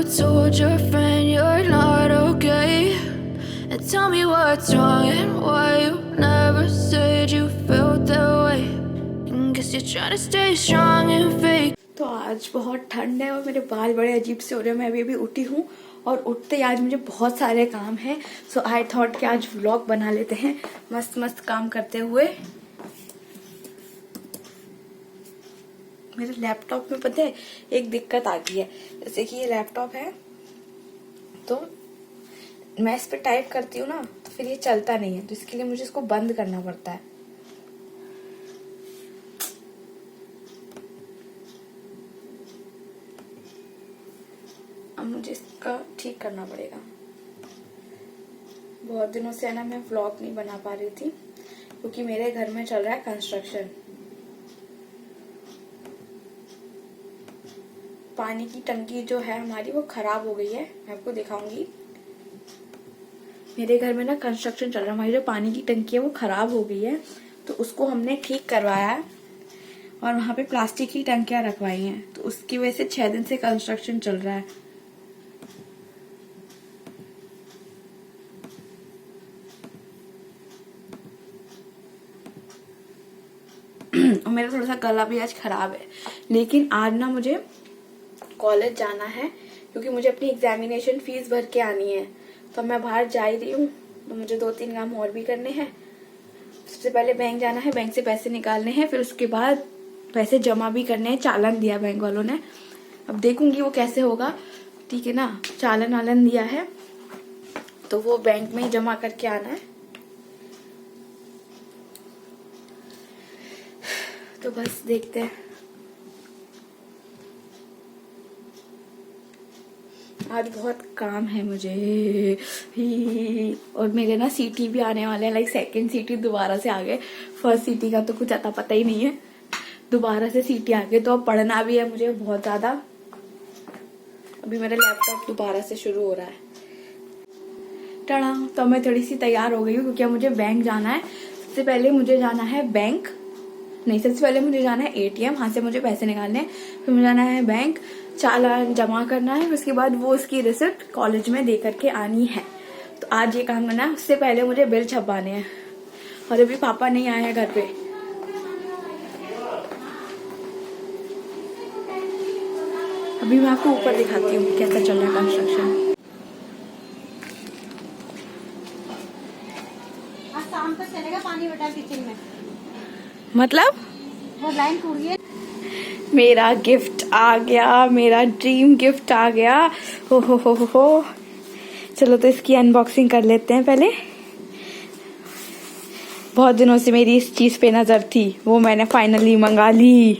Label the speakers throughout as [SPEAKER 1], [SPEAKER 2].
[SPEAKER 1] told your friend you're not okay, and tell me what's wrong and why you never said you felt that way. And guess you're trying to stay strong and fake.
[SPEAKER 2] तो आज बहुत ठंड है और मेरे बाल बड़े अजीब से हो रहे हैं। मैं अभी उठी हूँ और उठते ही आज मुझे बहुत सारे काम हैं। सो आई थॉट कि आज व्लॉग बना लेते हैं मस्त मस्त काम करते हुए। मेरे लैपटॉप में पता है एक दिक्कत आ गई है। जैसे कि ये लैपटॉप है तो मैं इस पे टाइप करती हूँ ना तो फिर ये चलता नहीं है, तो इसके लिए मुझे इसको बंद करना पड़ता है। अब मुझे इसका ठीक करना पड़ेगा। बहुत दिनों से है ना मैं व्लॉग नहीं बना पा रही थी क्योंकि मेरे घर में चल रहा है कंस्ट्रक्शन। पानी की टंकी जो है हमारी वो खराब हो गई है, मैं आपको दिखाऊंगी। मेरे घर में ना कंस्ट्रक्शन चल रहा है, हमारी जो पानी की टंकी है वो खराब हो गई है, तो उसको हमने ठीक करवाया है और वहां पे प्लास्टिक की टंकियां रखवाई हैं, तो उसकी वजह से 6 दिन से कंस्ट्रक्शन चल रहा है। और मेरा थोड़ा सा गला भी आज खराब है, लेकिन आज ना मुझे कॉलेज जाना है क्योंकि मुझे अपनी एग्जामिनेशन फीस भर के आनी है। तो मैं बाहर जा ही रही हूँ, तो मुझे 2-3 काम और भी करने हैं। सबसे पहले बैंक जाना है, बैंक से पैसे निकालने हैं, फिर उसके बाद पैसे जमा भी करने हैं। चालान दिया बैंक वालों ने, अब देखूंगी वो कैसे होगा। ठीक है ना, चालान वालन दिया है तो वो बैंक में ही जमा करके आना है। तो बस देखते हैं। आज बहुत काम है मुझे और मेरे ना सीटी भी आने वाले हैं। लाइक सेकंड सीटी दोबारा से आ गए। फर्स्ट सीटी का तो कुछ अता पता ही नहीं है, दोबारा से सीटी आ गए। तो अब पढ़ना भी है मुझे बहुत ज्यादा। अभी मेरा लैपटॉप दोबारा से शुरू हो रहा है। टड़ा, तो मैं थोड़ी सी तैयार हो गई हूँ क्योंकि मुझे बैंक जाना है। सबसे पहले मुझे जाना है बैंक, नहीं सबसे पहले मुझे जाना है एटीएम, वहां से मुझे पैसे निकालने हैं। फिर मुझे जाना है बैंक, चालान जमा करना है, उसके बाद वो उसकी रिसिप्ट कॉलेज में दे करके आनी है। तो आज ये काम करना है। उससे पहले मुझे बिल छपवाने हैं और अभी पापा नहीं आए हैं घर पे। अभी मैं आपको ऊपर दिखाती हूँ कैसा चल रहा है कंस्ट्रक्शन।
[SPEAKER 3] आज शाम तक चलेगा पानी बेटा किचन में,
[SPEAKER 2] मतलब
[SPEAKER 3] वो लाइन टूट गई।
[SPEAKER 2] मेरा गिफ्ट आ गया, मेरा ड्रीम गिफ्ट आ गया। हो। चलो तो इसकी अनबॉक्सिंग कर लेते हैं पहले। बहुत दिनों से मेरी इस चीज पे नजर थी, वो मैंने फाइनली मंगा ली।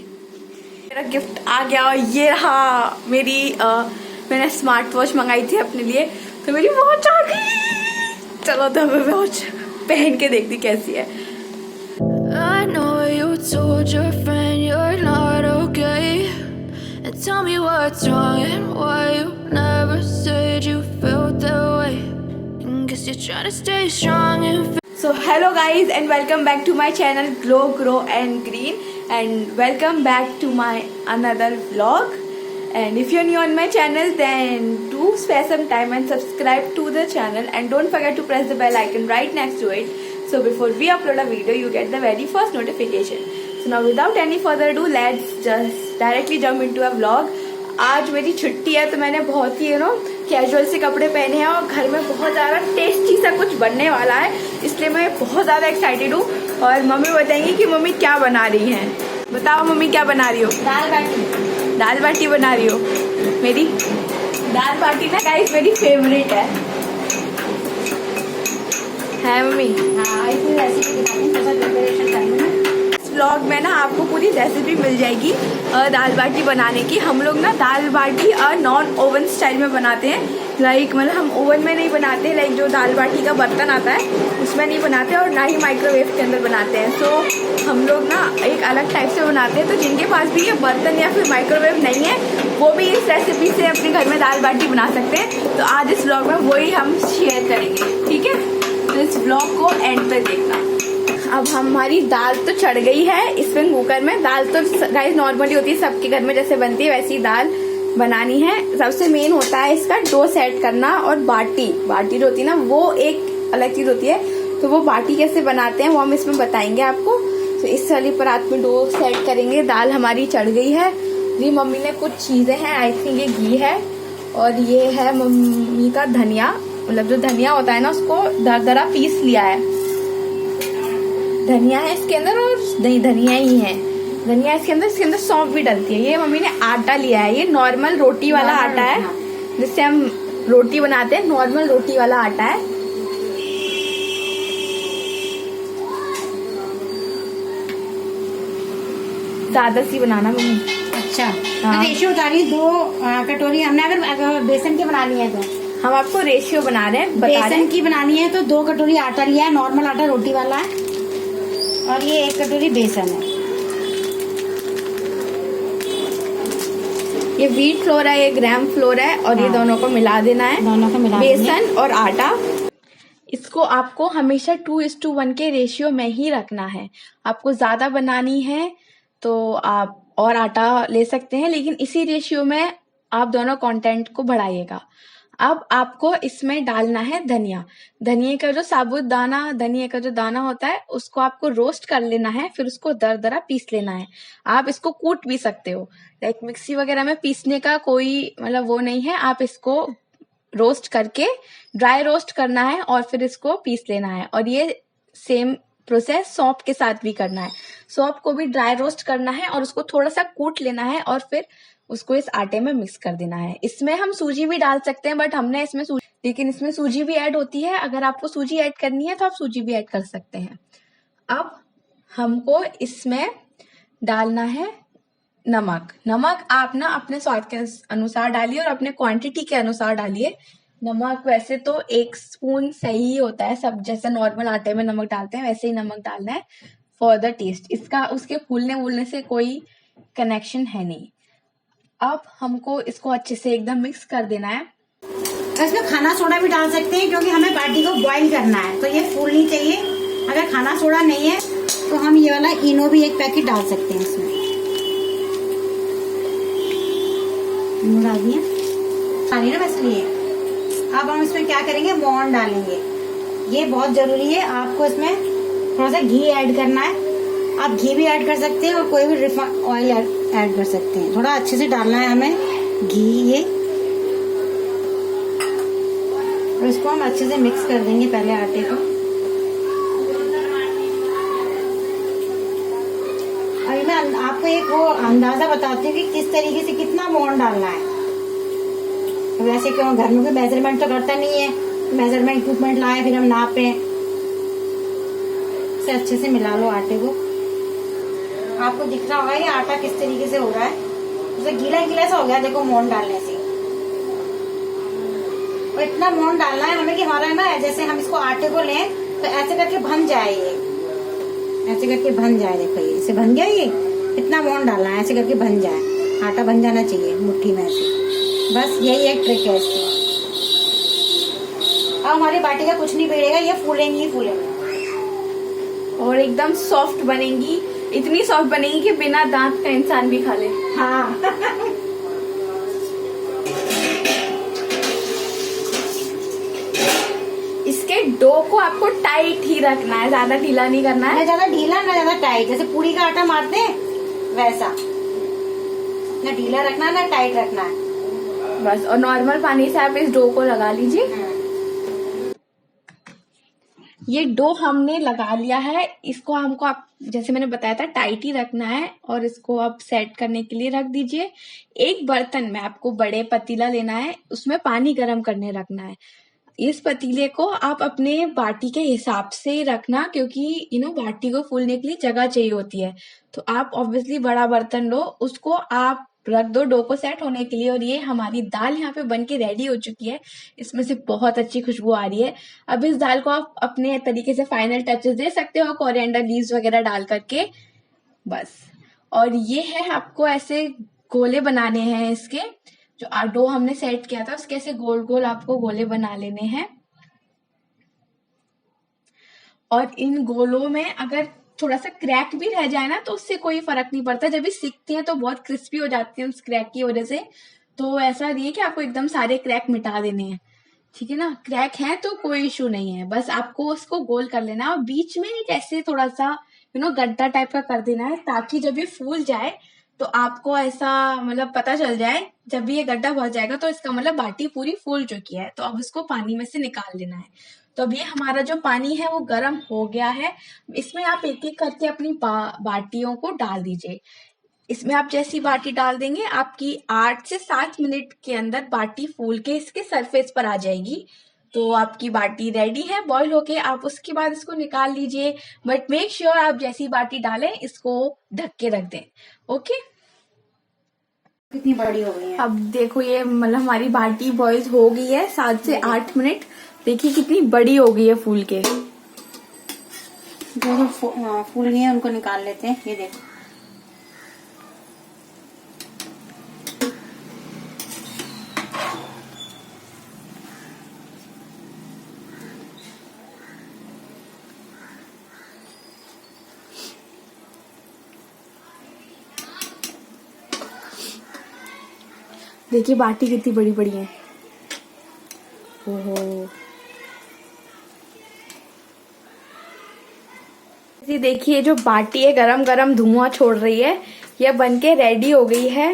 [SPEAKER 2] मेरा गिफ्ट आ गया और ये रहा मेरी मैंने स्मार्ट वॉच मंगाई थी अपने लिए, तो मेरी वॉच आ गई। चलो तो मैं वॉच पहन के देखती कैसी है।
[SPEAKER 1] I know you told your friend you're not okay, and tell me what's wrong and why you never said you felt that way. And guess you're trying to stay strong and
[SPEAKER 2] So hello guys and welcome back to my channel Glow Grow and Green, and welcome back to my another vlog. And if you're new on my channel then do spare some time and subscribe to the channel, and don't forget to press the bell icon right next to it, so before we upload a video you get the very first notification. So now without any further ado let's just directly jump into a vlog. आज मेरी छुट्टी है तो मैंने बहुत ही casual से कपड़े पहने हैं और घर में बहुत ज्यादा टेस्टी सा कुछ बनने वाला है, इसलिए मैं बहुत ज्यादा एक्साइटेड हूँ। और मम्मी बताएंगी कि मम्मी क्या बना रही हैं। बताओ मम्मी क्या बना रही हो?
[SPEAKER 3] दाल बाटी।
[SPEAKER 2] दाल बाटी बना रही हो? मेरी दाल बाटी ना गाइस मेरी फेवरेट है मम्मी।
[SPEAKER 3] हाँ, इसमें रेसिपी दिखाती हूँ, थोड़ा प्रिपरेशन करनी है।
[SPEAKER 2] व्लॉग में ना आपको पूरी रेसिपी मिल जाएगी दाल बाटी बनाने की। हम लोग ना दाल बाटी नॉन ओवन स्टाइल में बनाते हैं। लाइक मतलब हम ओवन में नहीं बनाते, लाइक जो दाल बाटी का बर्तन आता है उसमें नहीं बनाते और ना ही माइक्रोवेव के अंदर बनाते हैं। सो हम लोग ना एक अलग टाइप से बनाते हैं। तो जिनके पास भी ये बर्तन या फिर माइक्रोवेव नहीं है वो भी इस रेसिपी से अपने घर में दाल बाटी बना सकते हैं। तो आज इस व्लॉग में वही हम शेयर करेंगे, ठीक है? तो इस व्लॉग को एंड तक देखना। अब हमारी दाल तो चढ़ गई है इसमें कुकर में। दाल तो गाइस नॉर्मली होती है सबके घर में, जैसे बनती है वैसी दाल बनानी है। सबसे मेन होता है इसका डो सेट करना, और बाटी जो होती है ना वो एक अलग चीज होती है। तो वो बाटी कैसे बनाते हैं वो हम इसमें बताएंगे आपको। तो इस वाली परात में डो सेट करेंगे। दाल हमारी चढ़ गई है जी। मम्मी ने कुछ चीजें हैं, आई थिंक ये घी है और ये है मम्मी का धनिया, मतलब जो धनिया होता है ना उसको दरदरा पीस लिया है। धनिया है इसके अंदर, और नहीं धनिया ही है, धनिया इसके अंदर सौंफ भी डलती है। ये मम्मी ने आटा लिया है, ये नॉर्मल रोटी वाला आटा है जिससे हम रोटी बनाते हैं, नॉर्मल रोटी वाला आटा है। ज्यादा सी बनाना मम्मी।
[SPEAKER 3] अच्छा
[SPEAKER 2] हाँ।
[SPEAKER 3] रेशियो उतारी 2 कटोरी हमने, अगर बेसन की बनानी है तो
[SPEAKER 2] हम आपको रेशियो बना रहे हैं, बता रहे
[SPEAKER 3] बेसन
[SPEAKER 2] हैं।
[SPEAKER 3] की बनानी है तो 2 कटोरी आटा लिया है, नॉर्मल आटा रोटी वाला है, और ये 1 कटोरी बेसन है।
[SPEAKER 2] ये व्हीट फ्लोर है, ये ग्राम फ्लोर है, और ये
[SPEAKER 3] हाँ।
[SPEAKER 2] दोनों को मिला देना है,
[SPEAKER 3] दोनों को मिला देंगे।
[SPEAKER 2] बेसन और आटा। इसको आपको हमेशा 2:1 के रेशियो में ही रखना है। आपको ज्यादा बनानी है तो आप और आटा ले सकते हैं, लेकिन इसी रेशियो में आप दोनों कंटेंट को बढ़ाइएगा। अब आपको इसमें डालना है धनिया। धनिया का जो साबुत दाना, धनिया का जो दाना होता है उसको आपको रोस्ट कर लेना है, फिर उसको दरदरा पीस लेना है। आप इसको कूट भी सकते हो, लाइक मिक्सी वगैरह में पीसने का कोई मतलब वो नहीं है। आप इसको रोस्ट करके ड्राई रोस्ट करना है और फिर इसको पीस लेना है। और ये सेम प्रोसेस सौंफ के साथ भी करना है। सौंफ को भी ड्राई रोस्ट करना है और उसको थोड़ा सा कूट लेना है और फिर उसको इस आटे में मिक्स कर देना है। इसमें हम सूजी भी डाल सकते हैं, बट हमने इसमें लेकिन इसमें सूजी भी ऐड होती है। अगर आपको सूजी ऐड करनी है तो आप सूजी भी ऐड कर सकते हैं। अब हमको इसमें डालना है नमक। नमक आप ना अपने स्वाद के अनुसार डालिए और अपने क्वांटिटी के अनुसार डालिए। नमक वैसे तो 1 स्पून सही होता है, सब जैसे नॉर्मल आटे में नमक डालते हैं वैसे ही नमक डालना है फॉर द टेस्ट। इसका उसके फूलने वूलने से कोई कनेक्शन है नहीं। अब हमको इसको अच्छे से एकदम मिक्स कर देना है।
[SPEAKER 3] इसमें खाना सोडा भी डाल सकते हैं क्योंकि हमें बाटी को बॉईल करना है, तो ये फूलनी चाहिए। अगर खाना सोडा नहीं है तो हम ये वाला इनो भी 1 पैकेट डाल सकते हैं इसमें। इनो डाल दिया पानी ना, बस लिए। अब हम इसमें क्या करेंगे, मोहन डालेंगे। ये बहुत जरूरी है, आपको इसमें थोड़ा सा घी ऐड करना है। आप घी भी ऐड कर सकते हैं और कोई भी रिफाइंड ऑयल ऐड कर सकते हैं। थोड़ा अच्छे से डालना है हमें घी ये, और इसको हम अच्छे से मिक्स कर देंगे पहले आटे को। अभी मैं आपको एक वो अंदाजा बताती हूँ कि किस तरीके से कितना मोहन डालना है। वैसे क्यों घर में कोई मेजरमेंट तो करता नहीं है, मेजरमेंट इक्विपमेंट लाए फिर हम नापे। इसे अच्छे से मिला लो आटे को। आपको दिख रहा होगा ये आटा किस तरीके से हो रहा है, जैसे गीला गीला सा हो गया देखो मोहन डालने से। और इतना मोहन डालना है हमें कि हमारा ना, जैसे हम इसको आटे को लें तो ऐसे करके भन जाए, ये ऐसे करके भन जाए। देखो ये इसे भन गया, ये इतना मोहन डालना है ऐसे करके भन जाए। आटा बन जाना चाहिए मुट्ठी में ऐसे, बस यही एक ट्रिक है इसकी। अब हमारी बाटी का कुछ नहीं बिगड़ेगा, ये फूलेंगी ही फूलेंगी
[SPEAKER 2] और एकदम सॉफ्ट बनेंगी। इतनी सॉफ्ट बनेगी कि बिना दांत का इंसान भी खा ले।
[SPEAKER 3] हाँ।
[SPEAKER 2] इसके डो को आपको टाइट ही रखना है, ज्यादा ढीला नहीं करना
[SPEAKER 3] ना
[SPEAKER 2] है।
[SPEAKER 3] ज्यादा ढीला ना ज्यादा टाइट, जैसे पूरी का आटा मारते हैं वैसा, ना ढीला रखना ना टाइट रखना है
[SPEAKER 2] बस। और नॉर्मल पानी से आप इस डो को लगा लीजिए। ये डो हमने लगा लिया है। इसको हमको आप जैसे मैंने बताया था टाइट ही रखना है और इसको आप सेट करने के लिए रख दीजिए। एक बर्तन में आपको बड़े पतीला लेना है, उसमें पानी गर्म करने रखना है। इस पतीले को आप अपने बाटी के हिसाब से रखना, क्योंकि बाटी को फूलने के लिए जगह चाहिए होती है। तो आप ऑब्वियसली बड़ा बर्तन लो, उसको आप रख दो डो को सेट होने के लिए। और ये हमारी दाल यहाँ पे बन के रेडी हो चुकी है। इसमें से बहुत अच्छी खुशबू आ रही है। अब इस दाल को आप अपने तरीके से फाइनल टचेस दे सकते हो, कोरिएंडर लीव्स वगैरह डाल करके, बस। और ये है, आपको ऐसे गोले बनाने हैं इसके। जो डो हमने सेट किया था उसके ऐसे गोल गोल आपको गोले बना लेने हैं। और इन गोलों में अगर थोड़ा सा क्रैक भी रह जाए ना तो उससे कोई फर्क नहीं पड़ता। जब ये सिकती हैं तो बहुत क्रिस्पी हो जाती है उस क्रैक की वजह से। तो ऐसा नहीं है कि आपको एकदम सारे क्रैक मिटा देने हैं, ठीक है ना। क्रैक है तो कोई इशू नहीं है, बस आपको उसको गोल कर लेना है और बीच में एक ऐसे थोड़ा सा गड्ढा टाइप का कर देना है, ताकि जब ये फूल जाए तो आपको ऐसा मतलब पता चल जाए। जब भी ये गड्ढा भर जाएगा तो इसका मतलब बाटी पूरी फूल चुकी है, तो अब उसको पानी में से निकाल लेना है। तो अब ये हमारा जो पानी है वो गर्म हो गया है। इसमें आप एक एक करके अपनी बाटियों को डाल दीजिए। इसमें आप जैसी बाटी डाल देंगे, आपकी 8 से 7 मिनट के अंदर बाटी फूल के इसके सरफेस पर आ जाएगी। तो आपकी बाटी रेडी है बॉईल होके। आप उसके बाद इसको निकाल लीजिए, बट मेक श्योर आप जैसी बाटी डालें इसको ढक के रख दें। ओके,
[SPEAKER 3] कितनी बड़ी हो गई है।
[SPEAKER 2] अब देखो ये मतलब हमारी बाटी बॉईल हो गई है 7 से 8 मिनट। देखिए कितनी बड़ी हो गई है फूल के।
[SPEAKER 3] जो फूल गए हैं उनको निकाल लेते हैं। ये देखो,
[SPEAKER 2] देखिए बाटी कितनी बड़ी बड़ी है। ओहो, ये देखिए जो बाटी है गरम गरम धुआं छोड़ रही है, ये बनके रेडी हो गई है।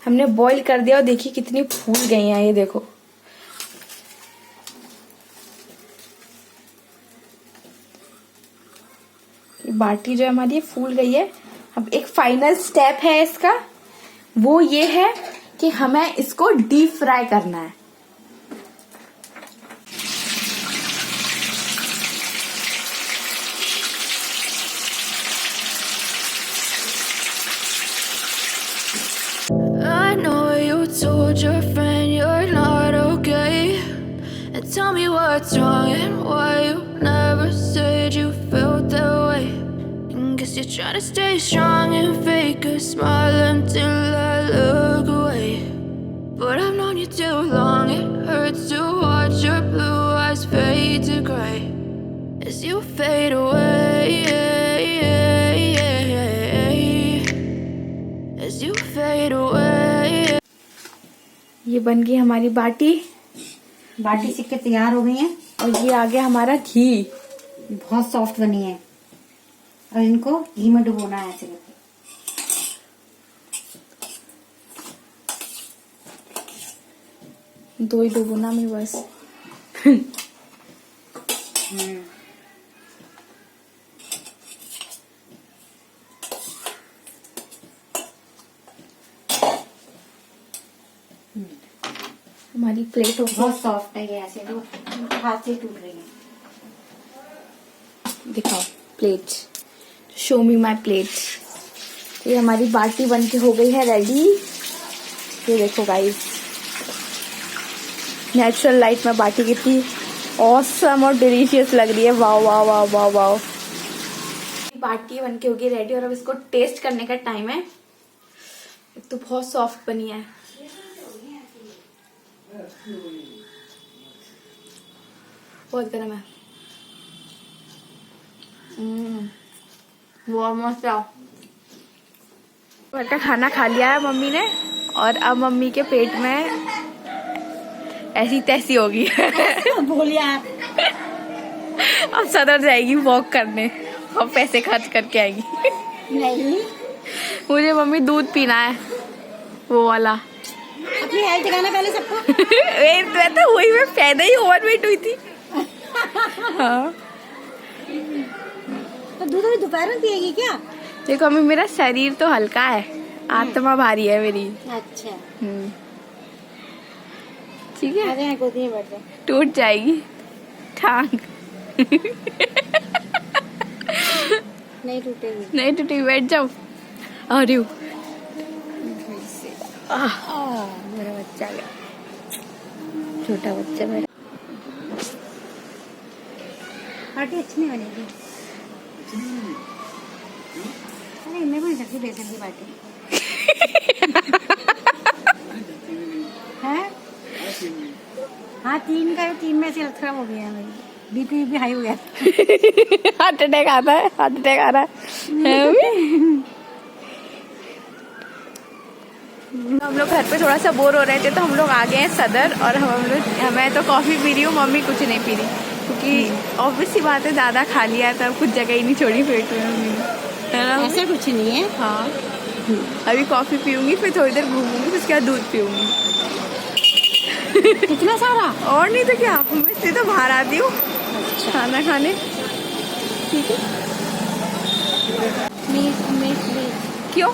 [SPEAKER 2] हमने बॉईल कर दिया और देखिए कितनी फूल गई है। ये देखो, ये बाटी जो हमारी ये फूल गई है। अब एक फाइनल स्टेप है इसका, वो ये है कि हमें इसको डीप फ्राई करना है।
[SPEAKER 1] I know you told your friend you're not okay, and tell me what's wrong and why you never said you felt that way. And guess you're trying to stay strong and fake a smile until I look away. But I've known you too long, it hurts to watch your blue eyes fade to gray as you fade away, as you fade away.
[SPEAKER 2] ये बन गई हमारी बाटी।
[SPEAKER 3] बाटी सिक्के तैयार हो गई हैं
[SPEAKER 2] और ये आ गया हमारा घी।
[SPEAKER 3] बहुत सॉफ्ट बनी है और इनको घी में डुबोना है ऐसे करके।
[SPEAKER 2] दो ही डुबोना में बस। हमारी प्लेट हो
[SPEAKER 3] बहुत सॉफ्ट है ये, ऐसे तो हाथ से टूट रही है।
[SPEAKER 2] दिखाओ plate, show me my plate. ये हमारी बाटी बनके हो गई है रेडी। ये देखो गाइस, नेचुरल लाइट में बाटी कितनी ऑसम और डिलीशियस लग रही है। Wow wow wow wow wow. बाटी बनके हो गई रेडी और अब इसको टेस्ट करने का टाइम है। एक तो बहुत सॉफ्ट बनी है। बहुत गर्म है। बहुत मस्त है। घर का खाना खा लिया है मम्मी ने और अब मम्मी के पेट में ऐसी तैसी होगी।
[SPEAKER 3] बोलिया
[SPEAKER 2] अब सदर जाएगी वॉक करने और पैसे खर्च करके आएगी।
[SPEAKER 3] नहीं,
[SPEAKER 2] मुझे मम्मी दूध पीना है, वो वाला।
[SPEAKER 3] अपनी हेल्थ दिखाना पहले सबको।
[SPEAKER 2] तो वही मैं पैदा ही ओवरवेट हुई थी। हाँ,
[SPEAKER 3] तो दूध अभी दोपहर में पिएगी क्या?
[SPEAKER 2] देखो मम्मी, मेरा शरीर तो हल्का है, आत्मा भारी है मेरी।
[SPEAKER 3] अच्छा,
[SPEAKER 2] ठीक है,
[SPEAKER 3] अरे गोदी में बैठ जा।
[SPEAKER 2] टूट जाएगी टांग।
[SPEAKER 3] नहीं टूटेगी।
[SPEAKER 2] नहीं टूटी, बैठ जाओ। अरे
[SPEAKER 3] मेरा बच्चा गया, छोटा बच्चा मेरा। बाटी अच्छी नहीं बनेगी। अरे मैं बन सकती बेसन की बाटी है। हाँ, 3 में से खराब हो गया है मेरी। बीपी भी हाई हो गया।
[SPEAKER 2] हार्ट अटैक आता है, हार्ट अटैक आ रहा है। हम लोग घर पे थोड़ा सा बोर हो रहे थे तो हम लोग आ गए हैं सदर, और मैं तो कॉफ़ी पी रही हूँ, मम्मी कुछ नहीं पी रही, क्योंकि ऑब्वियस सी बात है ज़्यादा खा लिया था, कुछ जगह ही नहीं छोड़ी पेट में मम्मी ने, है ना?
[SPEAKER 3] ऐसा कुछ नहीं है।
[SPEAKER 2] हाँ, अभी कॉफ़ी पीऊँगी, फिर थोड़ी देर घूमूंगी, फिर उसके बाद दूध पीऊँगी।
[SPEAKER 3] इतना सारा?
[SPEAKER 2] और नहीं तो क्या, मैं इसलिए तो बाहर आती हूँ खाना खाने। ठीक है, क्यों?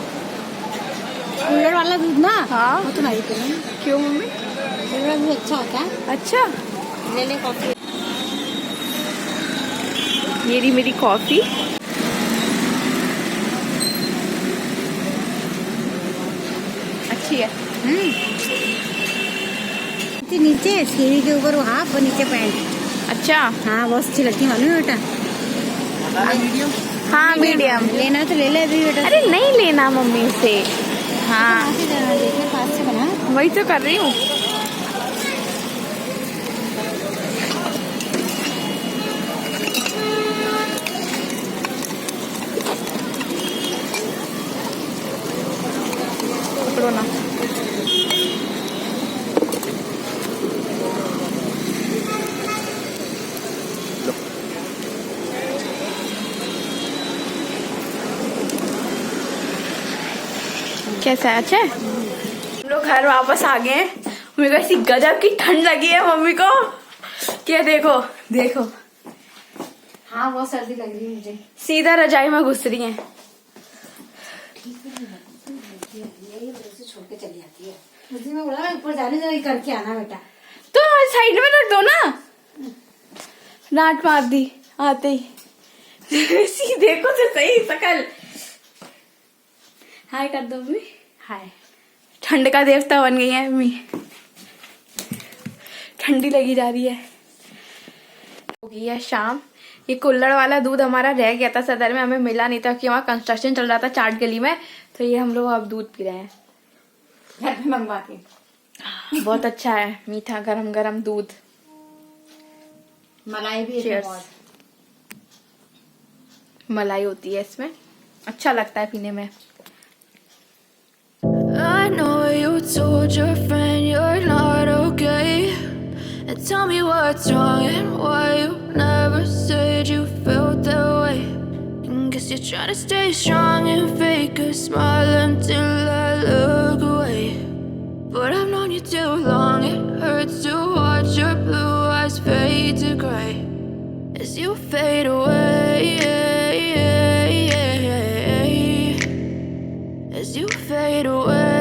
[SPEAKER 3] कूलर वाला दूध ना?
[SPEAKER 2] हाँ,
[SPEAKER 3] वो तो नहीं पीना।
[SPEAKER 2] क्यों मम्मी?
[SPEAKER 3] कूलर वाला दूध अच्छा होता है।
[SPEAKER 2] अच्छा,
[SPEAKER 3] ले ले कॉफी।
[SPEAKER 2] मेरी कॉफ़ी। अच्छी है।
[SPEAKER 3] नीचे सीढ़ी के ऊपर वो हाफ और नीचे पैंट।
[SPEAKER 2] अच्छा,
[SPEAKER 3] हाँ बहुत अच्छी लगती है, मालूम है बेटा?
[SPEAKER 2] हाँ मीडियम।
[SPEAKER 3] लेना तो ले ले अभी बेटा।
[SPEAKER 2] अरे नहीं लेना मम्मी से। हाँ,
[SPEAKER 3] देखिए पास से बना।
[SPEAKER 2] वही तो कर रही हूँ। पकड़ो ना। कैसा है? अच्छा है। हम लोग घर वापस आ गए हैं। मम्मी को ऐसी गजब की ठंड लगी है मम्मी को, क्या देखो देखो,
[SPEAKER 3] हाँ बहुत सर्दी लग रही है मुझे।
[SPEAKER 2] सीधा रजाई में घुस रही हैं।
[SPEAKER 3] छोड़ के चली जाती है। मुझे मैं बोला ऊपर जाने जरा करके आना बेटा।
[SPEAKER 2] तो साइड में रख दो ना, डांट मार दी आते ही। सी देखो तो सही शकल। हाय कर दो मम्मी।
[SPEAKER 3] हाय।
[SPEAKER 2] ठंड का देवता बन गई है मम्मी, ठंडी लगी जा रही है। हो गई है शाम। ये कुल्हड़ वाला दूध हमारा रह गया था सदर में, हमें मिला नहीं था कि वहाँ कंस्ट्रक्शन चल रहा था चाट गली में, तो ये हम लोग अब दूध पी रहे हैं
[SPEAKER 3] घर में मंगवा के।
[SPEAKER 2] बहुत अच्छा है, मीठा गरम गरम दूध।
[SPEAKER 3] मलाई भी है बहुत।
[SPEAKER 2] मलाई होती है इसमें, अच्छा लगता है पीने में।
[SPEAKER 1] I know you told your friend you're not okay, and tell me what's wrong and why you never said you felt that way. And guess you're trying to stay strong and fake a smile until I look away. But I've known you too long, it hurts to watch your blue eyes fade to gray as you fade away, as you fade away.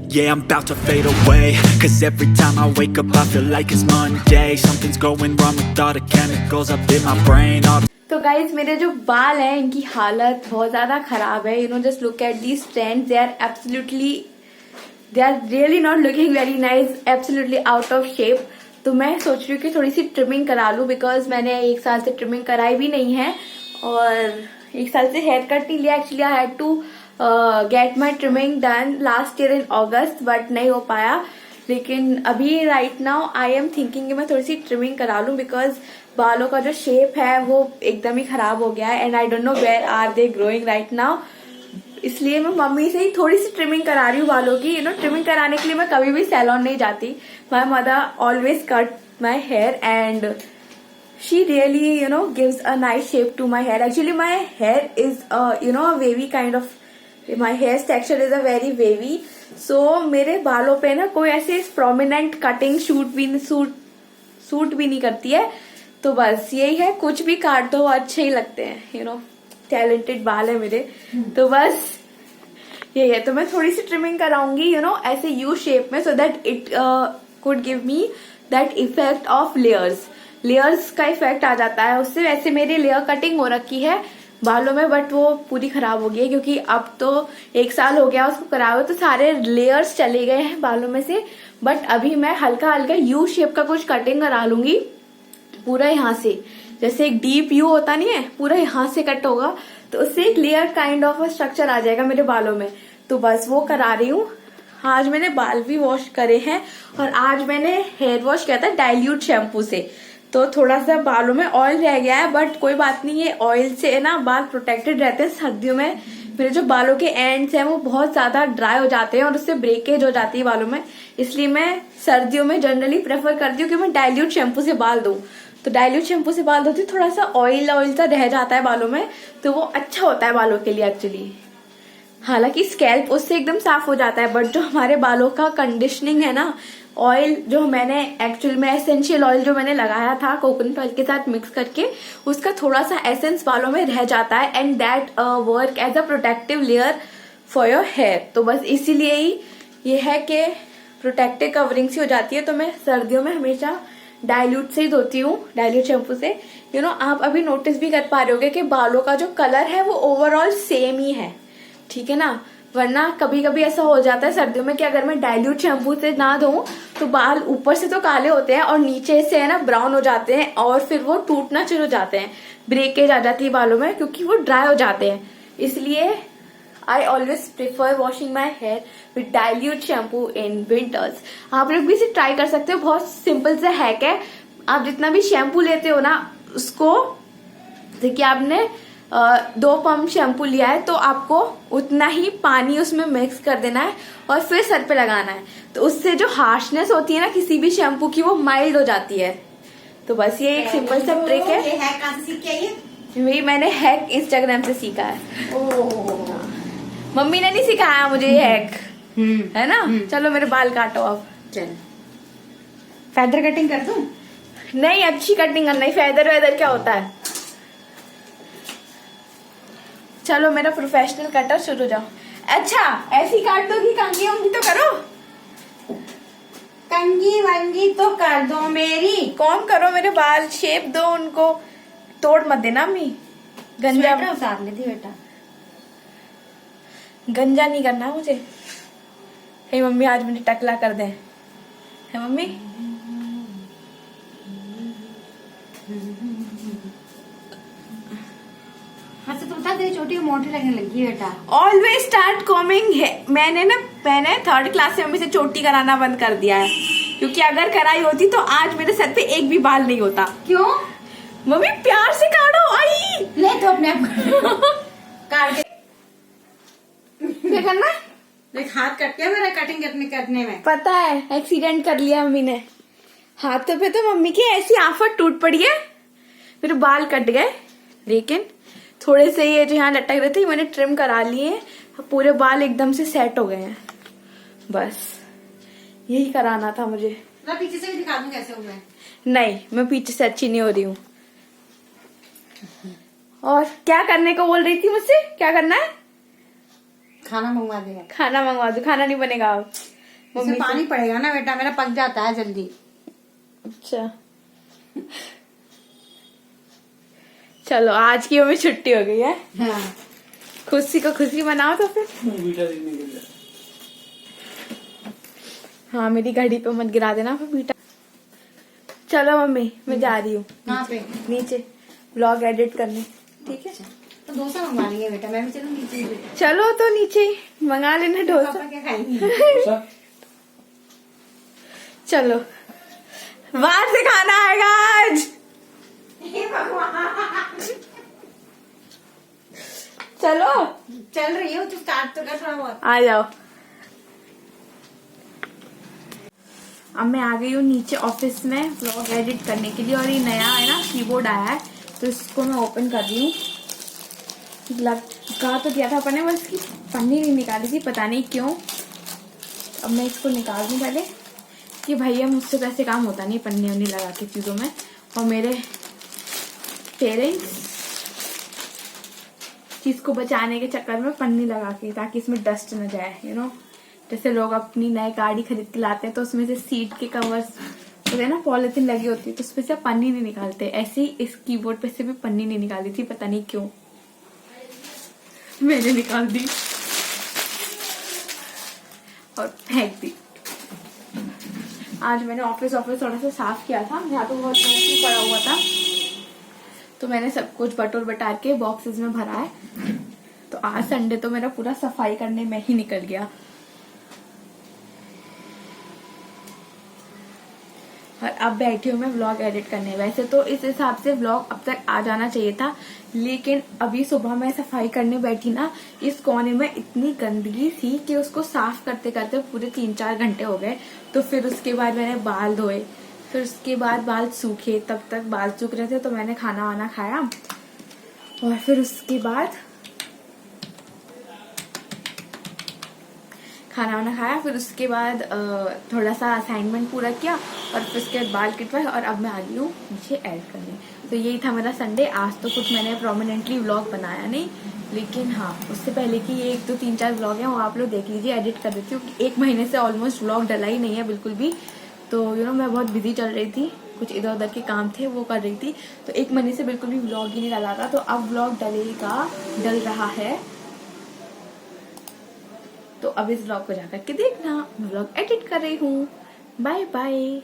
[SPEAKER 4] Yeah, I'm about to fade away, 'cause every time I wake up I feel like it's Monday. Something's going wrong with all the chemicals up in my brain.
[SPEAKER 2] तो guys मेरे जो बाल हैं इनकी हालत बहुत ज्यादा खराब है। You know just look at these strands, they are really not looking very nice, absolutely out of shape. तो मैं सोच रही हूँ कि थोड़ी सी ट्रिमिंग करा लूँ, बिकॉज मैंने 1 साल से ट्रिमिंग कराई भी नहीं है और 1 साल से हेयर कट नहीं लिया। Actually I had to get my trimming done last year in August, but नहीं हो पाया। लेकिन अभी right now I am thinking कि मैं थोड़ी सी ट्रिमिंग करा लूँ, बिकॉज बालों का जो शेप है वो एकदम ही खराब हो गया है and I don't know where are they growing right now. इसलिए मैं मम्मी से ही थोड़ी सी ट्रिमिंग करा रही हूँ बालों की। यू नो ट्रिमिंग कराने के लिए मैं कभी भी सैलून नहीं जाती। My mother always cut my hair and she really gives a nice shape to my hair. Actually my hair is a wavy kind of, my hair texture is a very wavy, so मेरे बालों पे ना कोई ऐसे prominent cutting suit भी नहीं करती है। तो बस यही है, कुछ भी काट दो अच्छे ही लगते हैं। टैलेंटेड बाल है मेरे, तो बस यही है। तो मैं थोड़ी सी ट्रिमिंग कराऊंगी ऐसे यू शेप में, so that it could give me that effect of layers का इफेक्ट आ जाता है उससे। वैसे मेरी लेयर कटिंग हो रखी है बालों में, बट वो पूरी खराब हो गई है, क्योंकि अब तो 1 साल हो गया उसको कराए हुए, तो सारे लेयर्स चले गए हैं बालों में से। बट अभी मैं हल्का हल्का यू शेप का कुछ कटिंग करा लूंगी, पूरा यहाँ से, जैसे एक डीप यू होता नहीं है, पूरा यहाँ से कट होगा, तो उससे एक लेयर काइंड ऑफ स्ट्रक्चर आ जाएगा मेरे बालों में। तो बस वो करा रही हूँ। आज मैंने बाल भी वॉश करे हैं और आज मैंने हेयर वॉश किया था डाइल्यूट शैम्पू से, तो थोड़ा सा बालों में ऑयल रह गया है, बट कोई बात नहीं, ये ऑयल से ना बाल प्रोटेक्टेड रहते हैं सर्दियों में, मेरे जो बालों के एंड्स हैं वो बहुत ज्यादा ड्राई हो जाते हैं और उससे ब्रेकेज हो जाती है बालों में। इसलिए मैं सर्दियों में जनरली प्रेफर करती हूँ कि मैं डाइल्यूट शैम्पू से बाल दूं। तो डाइल्यूट शैम्पू से बाल धोती हूँ, थोड़ा सा ऑयल ऑयल सा रह जाता है बालों में, तो वो अच्छा होता है बालों के लिए एक्चुअली। हालांकि स्कैल्प उससे एकदम साफ हो जाता है, बट जो हमारे बालों का कंडीशनिंग है ना, ऑयल जो मैंने एक्चुअल में एसेंशियल ऑयल जो मैंने लगाया था कोकोनट ऑयल के साथ मिक्स करके, उसका थोड़ा सा एसेंस बालों में रह जाता है and that work as a protective layer for your hair. तो बस इसीलिए ही ये है कि प्रोटेक्टिव कवरिंग सी हो जाती है। तो मैं सर्दियों में हमेशा डाइल्यूट से ही धोती हूँ, डाइल्यूट शैम्पू से। यू नो आप अभी नोटिस भी कर पा रहे होगे कि बालों का जो कलर है वो ओवरऑल सेम ही है, ठीक है ना। वरना कभी कभी ऐसा हो जाता है सर्दियों में कि अगर मैं डाइल्यूट शैम्पू से ना धोऊं तो बाल ऊपर से तो काले होते हैं और नीचे से है ना ब्राउन हो जाते हैं और फिर वो टूटना शुरू हो जाते हैं, ब्रेकेज आ जाती है बालों में क्योंकि वो ड्राई हो जाते हैं। इसलिए I always prefer washing my here with dilute shampoo in winters. आप लोग भी इसे ट्राई कर सकते हो, बहुत सिंपल सा हैक है। आप जितना भी शैम्पू लेते हो ना उसको, देखिए आपने 2 पंप शैम्पू लिया है तो आपको उतना ही पानी उसमें मिक्स कर देना है और फिर सर पे लगाना है। तो उससे जो हार्शनेस होती है ना किसी भी शैम्पू की वो माइल्ड हो जाती है। तो बस ये एक सिंपल सा ट्रिक है।
[SPEAKER 3] ये हैक कहाँ से सीख के आई है?
[SPEAKER 2] मैंने हैक इंस्टाग्राम से सीखा है।
[SPEAKER 3] ओह,
[SPEAKER 2] मम्मी ने नहीं सिखाया मुझे ये हैक, है ना। चलो मेरे बाल काटो अब।
[SPEAKER 3] चल फेदर कटिंग कर दूं?
[SPEAKER 2] नहीं, अच्छी कटिंग करना है, फेदर वेदर क्या होता है। चलो मेरा प्रोफेशनल कटर शुरू हो जाओ। अच्छा ऐसी काट दो कि कंघी वंगी तो करो।
[SPEAKER 3] कंघी वंगी तो कर दो मेरी।
[SPEAKER 2] कौन करो, मेरे बाल शेप दो, उनको तोड़ मत देना अम्मी। गंजा
[SPEAKER 3] स्वेटर उतार लेती बेटा।
[SPEAKER 2] गंजा नहीं करना मुझे। हे मम्मी आज मुझे टकला कर दे, है मम्मी।
[SPEAKER 3] हाँ तो उठा, तेरी चोटी मोटी लगने लगी बेटा।
[SPEAKER 2] ऑलवेज स्टार्ट कॉमिंग है। मैंने 3rd क्लास से मम्मी से चोटी कराना बंद कर दिया है, क्योंकि अगर कराई होती तो आज मेरे सर पे एक भी बाल नहीं होता।
[SPEAKER 3] क्यों?
[SPEAKER 2] मम्मी प्यार से काटो। आई
[SPEAKER 3] ले तो अपने आप काट के
[SPEAKER 2] क्या करना है?
[SPEAKER 3] देख हाथ कट गया मेरा कटिंग करने में।
[SPEAKER 2] पता है, एक्सीडेंट कर लिया मम्मी ने। हाथों पे तो मम्मी की ऐसी आफत टूट पड़ी है, मेरे बाल कट गए। लेकिन थोड़े से ये जो यहाँ लटक रहे थे मैंने ट्रिम करा लिए, पूरे बाल एकदम से सेट हो गए हैं। बस यही कराना था मुझे।
[SPEAKER 3] मैं पीछे से भी दिखा दूं कैसे हुआ है।
[SPEAKER 2] नहीं, मैं पीछे से अच्छी नहीं हो रही हूँ। और क्या करने को बोल रही थी मुझसे? क्या करना है?
[SPEAKER 3] खाना मंगवा देगा।
[SPEAKER 2] खाना मंगवा दो। खाना नहीं बनेगा अब
[SPEAKER 3] इसमें पानी पड़ेगा ना बेटा, मेरा पक जाता है जल्दी।
[SPEAKER 2] अच्छा चलो आज की हमें छुट्टी हो गई है।
[SPEAKER 3] हाँ।
[SPEAKER 2] खुशी को खुशी मनाओ तो फिर। हाँ मेरी घड़ी पे मत गिरा देना फिर बीटा। चलो मम्मी मैं जा रही हूँ।
[SPEAKER 3] कहाँ पे?
[SPEAKER 2] नीचे व्लॉग एडिट करने। ठीक है
[SPEAKER 3] तो डोसा मंगवा लेंगे बेटा, मैं भी चलूँ नीचे।
[SPEAKER 2] चलो तो नीचे मंगा लेना डोसा।
[SPEAKER 3] पापा क्या खाएंगे?
[SPEAKER 2] चलो बाहर से खाना आएगा आज। चलो
[SPEAKER 3] चल रही हो तो स्टार्ट तो कर थोड़ा बहुत।
[SPEAKER 2] आ जाओ। अब मैं आ गई हूँ नीचे ऑफिस में व्लॉग एडिट करने के लिए, और ये नया है ना कीबोर्ड आया है तो इसको मैं ओपन कर रही हूँ। कहा तो दिया था अपन ने, बस इसकी पन्नी नहीं निकाली थी, पता नहीं क्यों। अब मैं इसको निकाल दूँ पहले कि भैया मुझसे तो ऐसे काम होता नहीं पन्नी वन्नी लगा के चीज़ों में। और मेरे पेरेंट्स चीज़ को बचाने के चक्कर में पन्नी लगा के, ताकि इसमें डस्ट न जाए। यू नो जैसे लोग अपनी नई गाड़ी खरीद के लाते हैं तो उसमें से सीट के कवर्स होते हैं ना, पॉलिथीन लगी होती है तो उसमें से पन्नी नहीं निकालते। ऐसे ही इस कीबोर्ड पे से भी पन्नी नहीं निकाली थी, पता नहीं क्यों मैंने निकाल दी और फेंक दी। आज मैंने ऑफिस थोड़ा सा साफ किया था, यहाँ तो बहुत मेहनत पड़ा हुआ था, तो मैंने सब कुछ बटोर बटार के बॉक्सेस में भरा है। तो आज संडे तो मेरा पूरा सफाई करने में ही निकल गया। और अब बैठी हूँ मैं व्लॉग एडिट करने। वैसे तो इस हिसाब से व्लॉग अब तक आ जाना चाहिए था, लेकिन अभी सुबह मैं सफाई करने बैठी ना, इस कोने में इतनी गंदगी थी कि उसको साफ करते करते पूरे 3-4 घंटे हो गए। तो फिर उसके बाद मैंने बाल धोए, फिर उसके बाद बाल सूखे, तब तक बाल सूख रहे थे तो मैंने खाना वाना खाया, और फिर उसके बाद खाना वाना खाया, फिर उसके बाद थोड़ा सा असाइनमेंट पूरा किया, और फिर उसके बाद बाल कटवाए, और अब मैं आ गई हूँ नीचे ऐड करने। तो यही था मेरा संडे। आज तो कुछ मैंने प्रोमिनेंटली व्लॉग बनाया नहीं, लेकिन हाँ उससे पहले कि ये 1-2-3-4 व्लॉग हैं वो आप लोग देख लीजिए, एडिट कर देती हूँ। 1 महीने से ऑलमोस्ट व्लॉग डला ही नहीं है बिल्कुल भी। तो मैं बहुत बिजी चल रही थी, कुछ इधर उधर के काम थे वो कर रही थी, तो 1 महीने से बिल्कुल भी व्लॉग ही नहीं डाला था। तो अब व्लॉग डल रहा है। तो अब इस व्लॉग को जाकर के देखना, मैं व्लॉग एडिट कर रही हूँ। Bye bye.